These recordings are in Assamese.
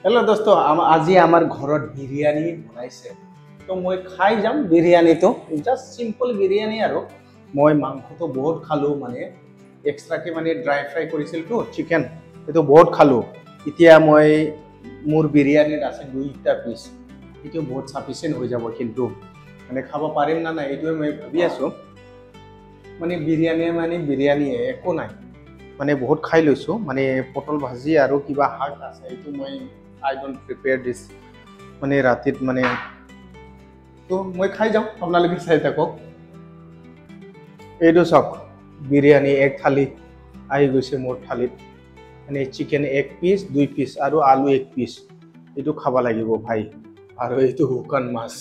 हेलो दोस्तों आज आमार घरत बिरियानी बनाइছে तो मैं खाई जाम बिरियानी तो जस्ट सिम्पल बिरियानी आरो मैं मांस तो बहुत खालो माने एक्सट्रा के माने ड्राई फ्राई करिছিল तो चिकेन ये तो बहुत खालो इतिया मैं मोर बिरियानी আছে দুইটা পিস এটো বহুত সাফিসিয়েন্ট হৈ যাব কিন্তু মানে খাব পাৰিম না না এটো মই ভাবি আছো মানে বিৰিয়ানি একো নাই মানে बहुत খাই লৈছো মানে পটল ভাজি আৰু কিবা শাক আছে এটো মই I don't prepare this মানে ৰাতিত মানে তো মই খাই যাম আপোনালোকে চাই থাকক এইটো সব বিৰিয়ানি এক থালি আহি গৈছে মোৰ থালিত মানে চিকেন এক পিস দুই পিস আৰু আলু এক পিস এটো খাব লাগিব ভাই আৰু এটো হুকান মাছ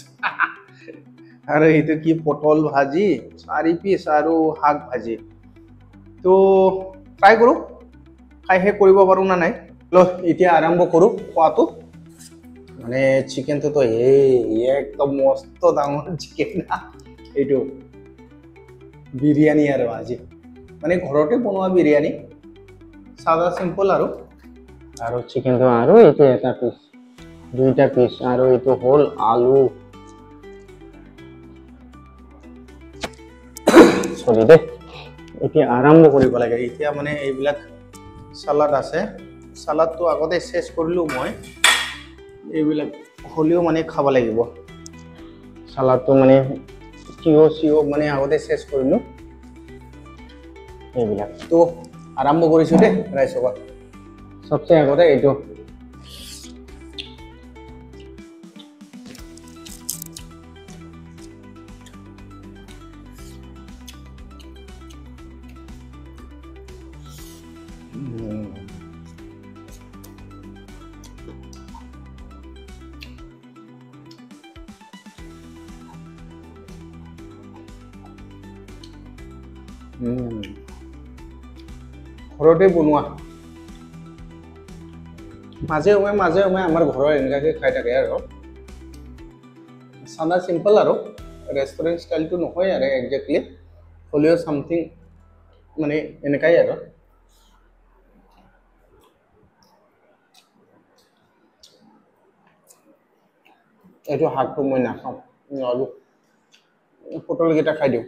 আৰু এটো কি পটল ভাজি চাৰি পিস আৰু শাক ভাজি তো ট্ৰাই কৰো খাইহে কৰিব পাৰো না নাই লো এতিয়া আৰম্ভ কৰো খোৱাটো মানে চিকেন তো একদম মস্ত ডাঙৰ চিকেন এইটো বিৰিয়ানি আৰু আজি মানে ঘৰতে বনোৱা বিৰিয়ানি সাদা সিম্পল আৰু চিকেন তো আৰু এইটো এটা পিস দুইটা পিস আৰু এইটো হোল আলু সৰি দে এতিয়া আৰম্ভ কৰিব লাগে এতিয়া মানে এইবিলাক সালাড আছে সালাড তো আগতে শেষ কৰিলো মই এইবিলাক হলিও মানে খাব লাগিব সালাড তো মানে চিও মানে আগতে শেষ কৰিলো এইবিলাক তো আৰম্ভ কৰিছো দে ৰাইছ বা সবচেয়ে আগতে এইটো ঘৰতে বনোৱা মাজে সময়ে আমাৰ ঘৰৰ এনেকাকে খাই থাকে আৰু সাদা সিম্পল আৰু ৰেষ্টুৰেন্ট ষ্টাইলটো নহয় আৰু এক্স্যাক্টলি হলিও সামথিং মানে এনেকাই আৰু এইটো হাকটো মই নাখাওঁ আলু পটল কেইটা খাই দিওঁ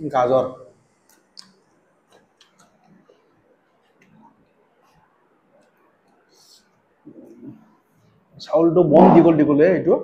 গাজৰ চাউলটো বম দীঘল এইটো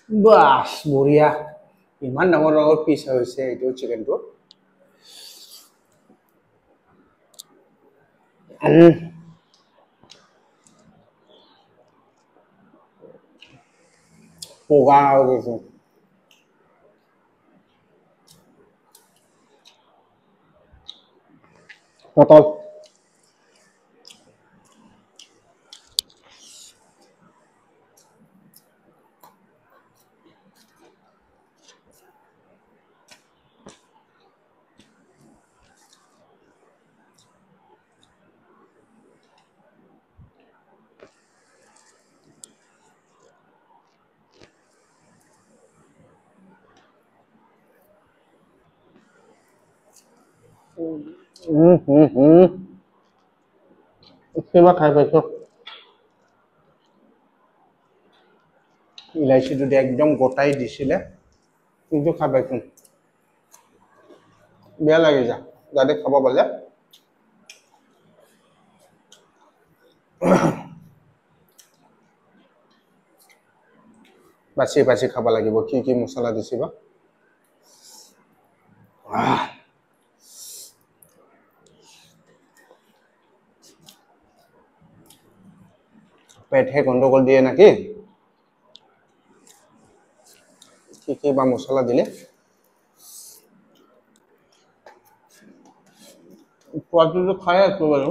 বাস বঢ়িয়া ইমান ডাঙৰ পিস হৈছে এইটো চিকেনটো পগা হৈ গৈছে পটল কিবা খাই পাইছো ইলাইচিটো একদম গোটাই দিছিলে কিন্তু খাই পাইছো বেয়া লাগি যা যাতে খাব পালে বাছি খাব লাগিব কি মছলা দিছিবা পেটহে গন্ডগোল দিয়ে নাকি কি বা মছলা দিলে সোৱাদটো খাই আছো বাৰু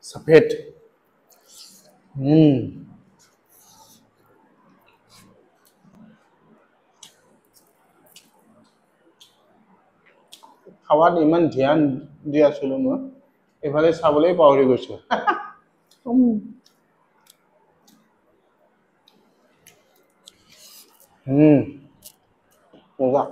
सफेद খাৱাত ইমান ধ্যান দি আছিলো মই এফালে চাবলৈ পাহৰি গৈছো মজা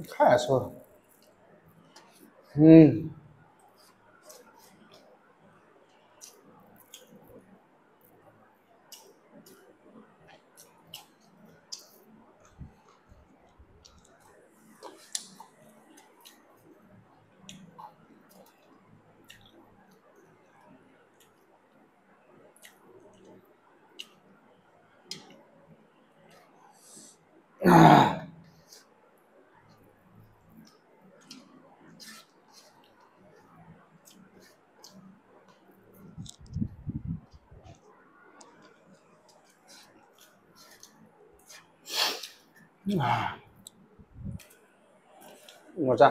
খাই আছো মজা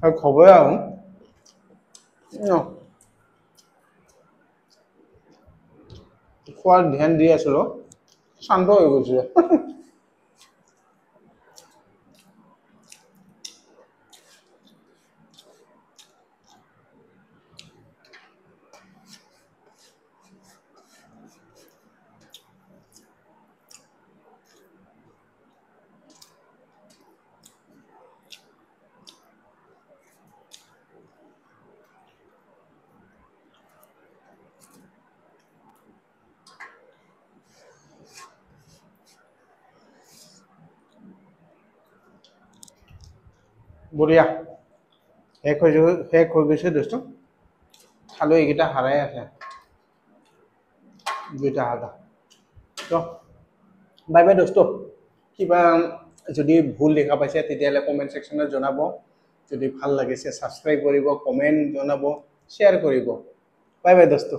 আৰু খবৰে আৰু খোৱাত ধ্যান দি আছিলো শান্ত হৈ গৈছে বঢ়িয়া শেষ হৈ গৈছে দোস্ত খালো এইকেইটা হাৰাই আছে দুইটা হাতা তো বাই বাই দোস্ত কিবা যদি ভুল দেখা পাইছে তেতিয়াহ'লে কমেণ্ট ছেকশ্যনত জনাব। যদি ভাল লাগিছে ছাবস্ক্ৰাইব কৰিব, কমেণ্ট জনাব, শ্বেয়াৰ কৰিব। বাই বাই দোস্ত।